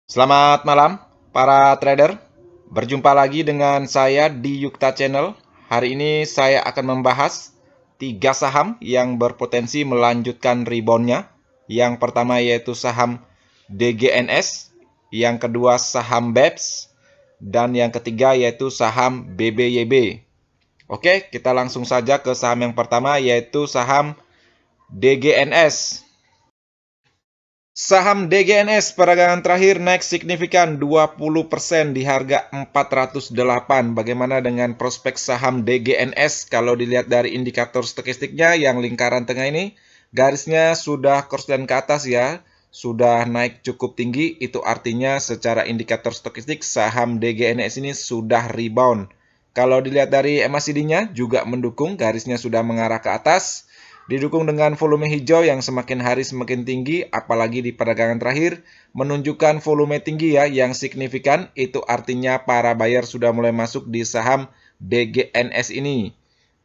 Selamat malam, para trader. Berjumpa lagi dengan saya di Yukta Channel. Hari ini saya akan membahas 3 saham yang berpotensi melanjutkan reboundnya. Yang pertama yaitu saham DGNS, yang kedua saham BEPS, dan yang ketiga yaitu saham BBYB. Oke, kita langsung saja ke saham yang pertama yaitu saham DGNS. Saham DGNS peragangan terakhir naik signifikan 20% di harga 408. Bagaimana dengan prospek saham DGNS kalau dilihat dari indikator stokastiknya yang lingkaran tengah ini? Garisnya sudah korslen ke atas ya, sudah naik cukup tinggi. Itu artinya secara indikator stokastik saham DGNS ini sudah rebound. Kalau dilihat dari MACD-nya juga mendukung, garisnya sudah mengarah ke atas. Didukung dengan volume hijau yang semakin hari semakin tinggi, apalagi di perdagangan terakhir, menunjukkan volume tinggi ya yang signifikan, itu artinya para buyer sudah mulai masuk di saham DGNS ini.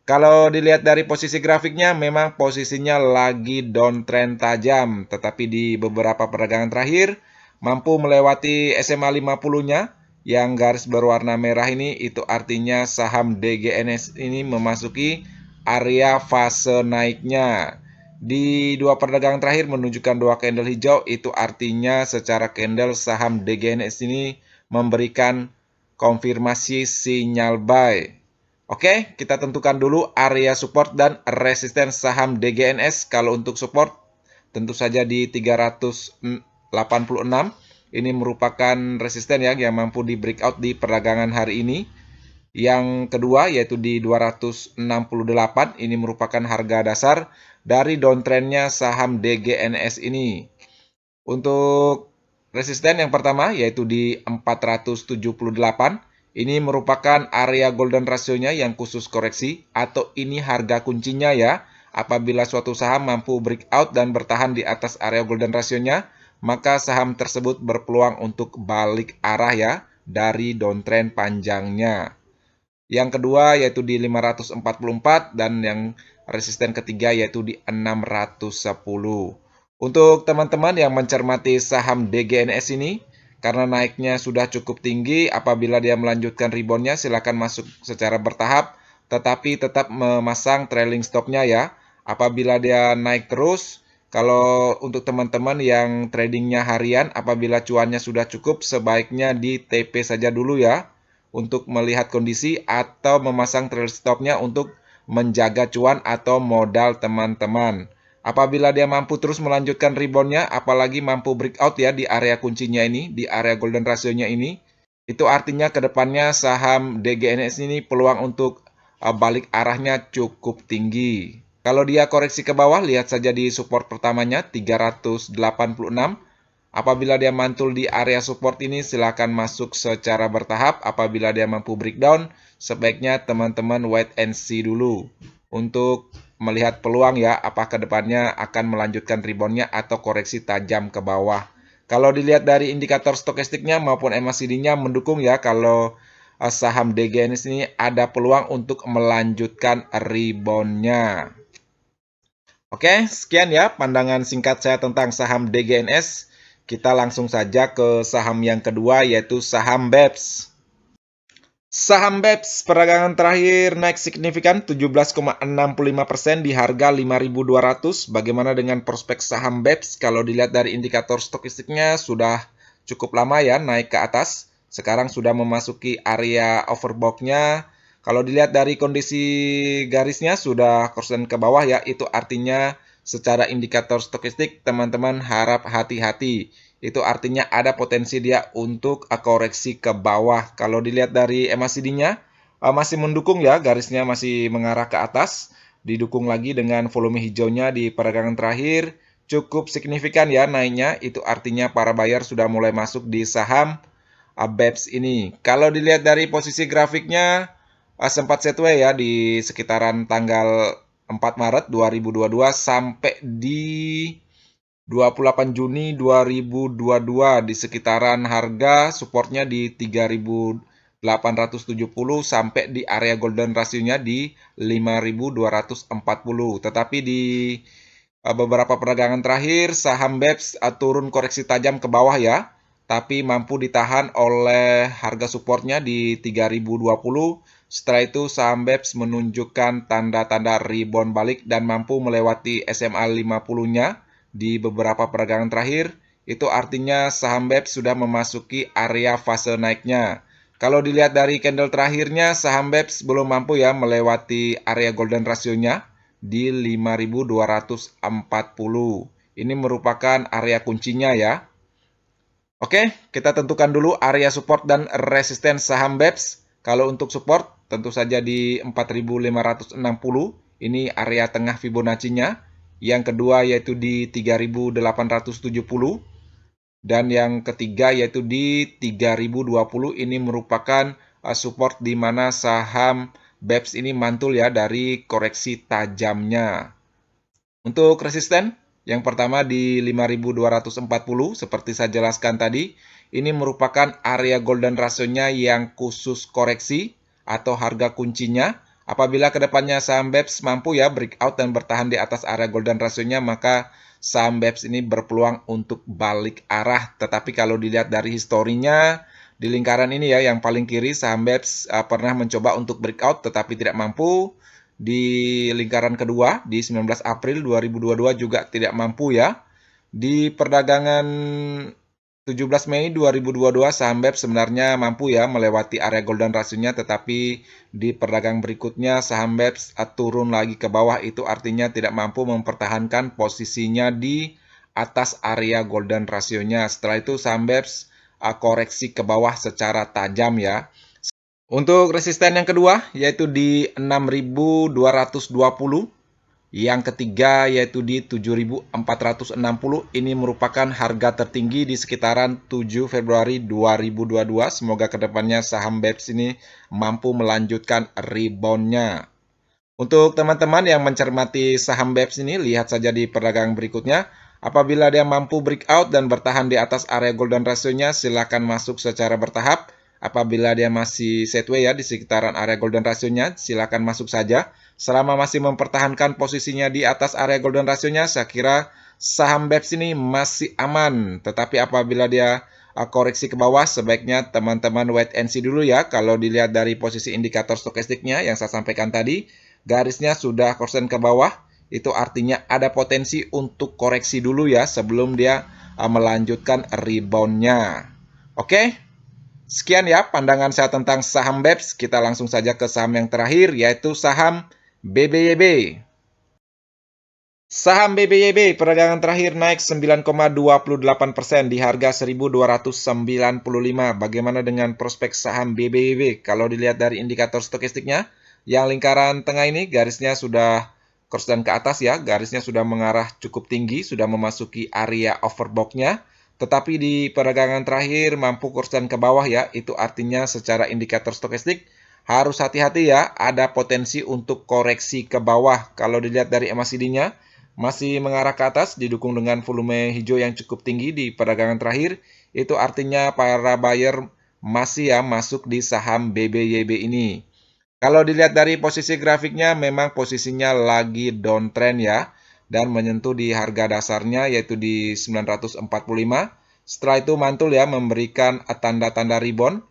Kalau dilihat dari posisi grafiknya, memang posisinya lagi downtrend tajam, tetapi di beberapa perdagangan terakhir, mampu melewati SMA 50-nya, yang garis berwarna merah ini, itu artinya saham DGNS ini memasuki area fase naiknya. Di dua perdagangan terakhir menunjukkan dua candle hijau, itu artinya secara candle saham DGNS ini memberikan konfirmasi sinyal buy. Oke, kita tentukan dulu area support dan resisten saham DGNS. Kalau untuk support, tentu saja di 386. Ini merupakan resisten ya yang mampu di breakout di perdagangan hari ini. Yang kedua yaitu di 268, ini merupakan harga dasar dari downtrendnya saham DGNS ini. Untuk resisten yang pertama yaitu di 478, ini merupakan area golden ratio-nya yang khusus koreksi atau ini harga kuncinya ya. Apabila suatu saham mampu breakout dan bertahan di atas area golden ratio-nya, maka saham tersebut berpeluang untuk balik arah ya dari downtrend panjangnya. Yang kedua yaitu di 544 dan yang resisten ketiga yaitu di 610. Untuk teman-teman yang mencermati saham DGNS ini, karena naiknya sudah cukup tinggi, apabila dia melanjutkan reboundnya silakan masuk secara bertahap, tetapi tetap memasang trailing stopnya ya. Apabila dia naik terus, kalau untuk teman-teman yang tradingnya harian, apabila cuannya sudah cukup, sebaiknya di TP saja dulu ya, untuk melihat kondisi atau memasang trail stopnya untuk menjaga cuan atau modal teman-teman. Apabila dia mampu terus melanjutkan reboundnya, apalagi mampu breakout ya di area kuncinya ini, di area golden ratio-nya ini, itu artinya kedepannya saham DGNS ini peluang untuk balik arahnya cukup tinggi. Kalau dia koreksi ke bawah, lihat saja di support pertamanya 386. Apabila dia mantul di area support ini, silakan masuk secara bertahap. Apabila dia mampu breakdown, sebaiknya teman-teman wait and see dulu untuk melihat peluang ya, apakah depannya akan melanjutkan reboundnya atau koreksi tajam ke bawah. Kalau dilihat dari indikator stokastiknya maupun MACD-nya mendukung ya, kalau saham DGNS ini ada peluang untuk melanjutkan reboundnya. Oke, sekian ya pandangan singkat saya tentang saham DGNS. Kita langsung saja ke saham yang kedua yaitu saham BEPS. Saham BEPS peragangan terakhir naik signifikan 17,65% di harga 5.200. Bagaimana dengan prospek saham BEPS? Kalau dilihat dari indikator stokastiknya sudah cukup lama ya naik ke atas. Sekarang sudah memasuki area overbought-nya. Kalau dilihat dari kondisi garisnya sudah korslen ke bawah ya, itu artinya secara indikator stokastik teman-teman harap hati-hati. Itu artinya ada potensi dia untuk koreksi ke bawah. Kalau dilihat dari MACD-nya masih mendukung ya, garisnya masih mengarah ke atas. Didukung lagi dengan volume hijaunya di peragangan terakhir. Cukup signifikan ya naiknya, itu artinya para buyer sudah mulai masuk di saham BEPS ini. Kalau dilihat dari posisi grafiknya, sempat sideways ya di sekitaran tanggal 4 Maret 2022 sampai di 28 Juni 2022 di sekitaran harga supportnya di 3.870 sampai di area golden ratio-nya di 5.240. Tetapi di beberapa perdagangan terakhir saham BEPS turun koreksi tajam ke bawah ya. tapi mampu ditahan oleh harga supportnya di 3020. Setelah itu saham BEPS menunjukkan tanda-tanda rebound balik dan mampu melewati SMA 50-nya di beberapa peragangan terakhir. Itu artinya saham BEPS sudah memasuki area fase naiknya. Kalau dilihat dari candle terakhirnya, saham BEPS belum mampu ya melewati area golden rasionya di 5240. Ini merupakan area kuncinya ya. Oke, kita tentukan dulu area support dan resisten saham BEPS. Kalau untuk support, tentu saja di 4560. Ini area tengah Fibonacci-nya. Yang kedua yaitu di 3870. Dan yang ketiga yaitu di 3020. Ini merupakan support di mana saham BEPS ini mantul ya dari koreksi tajamnya. Untuk resisten, yang pertama di 5240 seperti saya jelaskan tadi, ini merupakan area golden rasionya yang khusus koreksi atau harga kuncinya. Apabila kedepannya saham BEPS mampu ya breakout dan bertahan di atas area golden rasionya, maka saham BEPS ini berpeluang untuk balik arah. Tetapi kalau dilihat dari historinya, di lingkaran ini ya yang paling kiri saham BEPS pernah mencoba untuk breakout tetapi tidak mampu. Di lingkaran kedua di 19 April 2022 juga tidak mampu ya. Di perdagangan 17 Mei 2022 saham BEPS sebenarnya mampu ya melewati area golden rasionya, tetapi di perdagangan berikutnya saham BEPS turun lagi ke bawah. Itu artinya tidak mampu mempertahankan posisinya di atas area golden rasionya. Setelah itu saham BEPS koreksi ke bawah secara tajam ya. Untuk resisten yang kedua yaitu di 6220. Yang ketiga yaitu di 7460. Ini merupakan harga tertinggi di sekitaran 7 Februari 2022. Semoga kedepannya saham BEPS ini mampu melanjutkan reboundnya. Untuk teman-teman yang mencermati saham BEPS ini, lihat saja di perdagangan berikutnya. Apabila dia mampu breakout dan bertahan di atas area golden rasionya, silakan masuk secara bertahap. Apabila dia masih sideways ya di sekitaran area golden rasionya, silakan masuk saja. Selama masih mempertahankan posisinya di atas area golden rasionya, saya kira saham BEPS ini masih aman. Tetapi apabila dia koreksi ke bawah, sebaiknya teman-teman wait and see dulu ya. Kalau dilihat dari posisi indikator stokastiknya yang saya sampaikan tadi, garisnya sudah korsen ke bawah. Itu artinya ada potensi untuk koreksi dulu ya sebelum dia melanjutkan reboundnya. Oke, sekian ya pandangan saya tentang saham BEPS. Kita langsung saja ke saham yang terakhir yaitu saham BBYB. Saham BBYB perdagangan terakhir naik 9,28% di harga 1.295. Bagaimana dengan prospek saham BBYB? Kalau dilihat dari indikator stokastiknya, yang lingkaran tengah ini garisnya sudah cross dan ke atas ya, garisnya sudah mengarah cukup tinggi, sudah memasuki area overbought-nya. Tetapi di perdagangan terakhir mampu cross dan ke bawah ya, itu artinya secara indikator stokastik harus hati-hati ya, ada potensi untuk koreksi ke bawah. Kalau dilihat dari MACD-nya, masih mengarah ke atas, didukung dengan volume hijau yang cukup tinggi di perdagangan terakhir. Itu artinya para buyer masih ya masuk di saham BBYB ini. Kalau dilihat dari posisi grafiknya, memang posisinya lagi downtrend ya, dan menyentuh di harga dasarnya yaitu di 945. Setelah itu mantul ya memberikan tanda-tanda rebound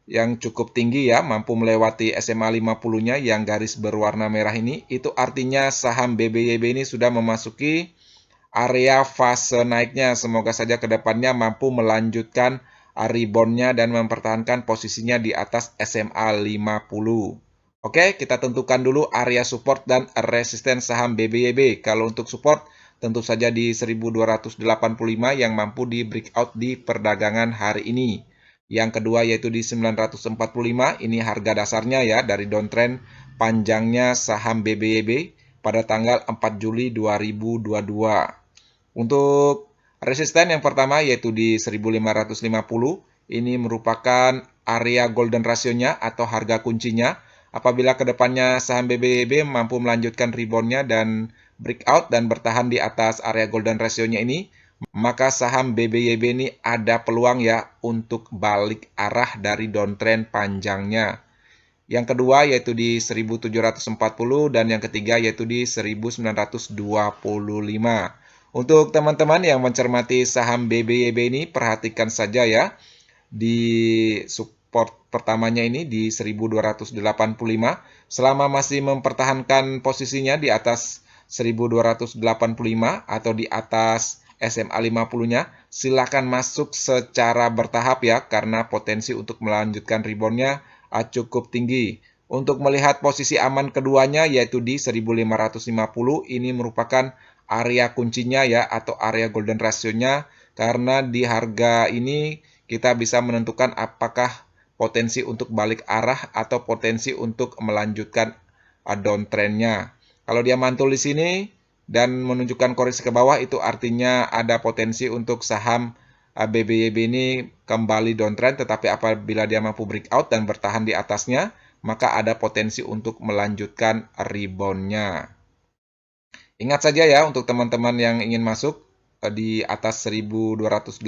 yang cukup tinggi ya, mampu melewati SMA 50-nya yang garis berwarna merah ini. Itu artinya saham BBYB ini sudah memasuki area fase naiknya. Semoga saja ke depannya mampu melanjutkan reboundnya dan mempertahankan posisinya di atas SMA 50. Oke, kita tentukan dulu area support dan resisten saham BBYB. Kalau untuk support, tentu saja di 1285 yang mampu di breakout di perdagangan hari ini. Yang kedua yaitu di 945, ini harga dasarnya ya dari downtrend panjangnya saham BBYB pada tanggal 4 Juli 2022. Untuk resisten yang pertama yaitu di 1550, ini merupakan area golden rasionya atau harga kuncinya. Apabila kedepannya saham BBYB mampu melanjutkan reboundnya dan breakout dan bertahan di atas area golden rasionya ini, maka saham BBYB ini ada peluang ya untuk balik arah dari downtrend panjangnya. Yang kedua yaitu di 1740 dan yang ketiga yaitu di 1925. Untuk teman-teman yang mencermati saham BBYB ini, perhatikan saja ya. Di support pertamanya ini di 1285, selama masih mempertahankan posisinya di atas 1285 atau di atas SMA 50-nya, silakan masuk secara bertahap ya, karena potensi untuk melanjutkan reboundnya cukup tinggi. Untuk melihat posisi aman keduanya yaitu di 1550, ini merupakan area kuncinya ya, atau area golden ratio-nya, karena di harga ini kita bisa menentukan apakah potensi untuk balik arah atau potensi untuk melanjutkan downtrend-nya. Kalau dia mantul di sini dan menunjukkan koreksi ke bawah, itu artinya ada potensi untuk saham BBYB ini kembali downtrend, tetapi apabila dia mampu breakout dan bertahan di atasnya, maka ada potensi untuk melanjutkan rebound-nya. Ingat saja ya, untuk teman-teman yang ingin masuk di atas 1285,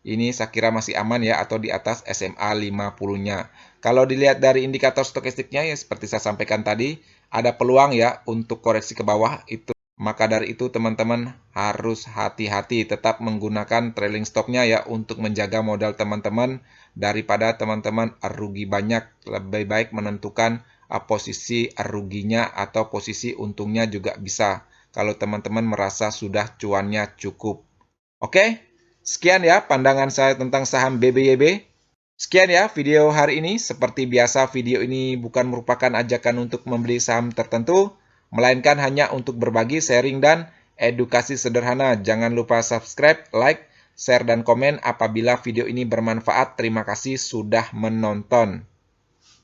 ini saya kira masih aman ya, atau di atas SMA 50-nya. Kalau dilihat dari indikator stokastiknya ya seperti saya sampaikan tadi, ada peluang ya untuk koreksi ke bawah itu. Maka dari itu teman-teman harus hati-hati tetap menggunakan trailing stopnya ya, untuk menjaga modal teman-teman daripada teman-teman rugi banyak. Lebih baik menentukan posisi ruginya atau posisi untungnya juga bisa, kalau teman-teman merasa sudah cuannya cukup. Oke, sekian ya pandangan saya tentang saham BBYB. Sekian ya video hari ini. Seperti biasa, video ini bukan merupakan ajakan untuk membeli saham tertentu, melainkan hanya untuk berbagi, sharing, dan edukasi sederhana. Jangan lupa subscribe, like, share, dan komen apabila video ini bermanfaat. Terima kasih sudah menonton.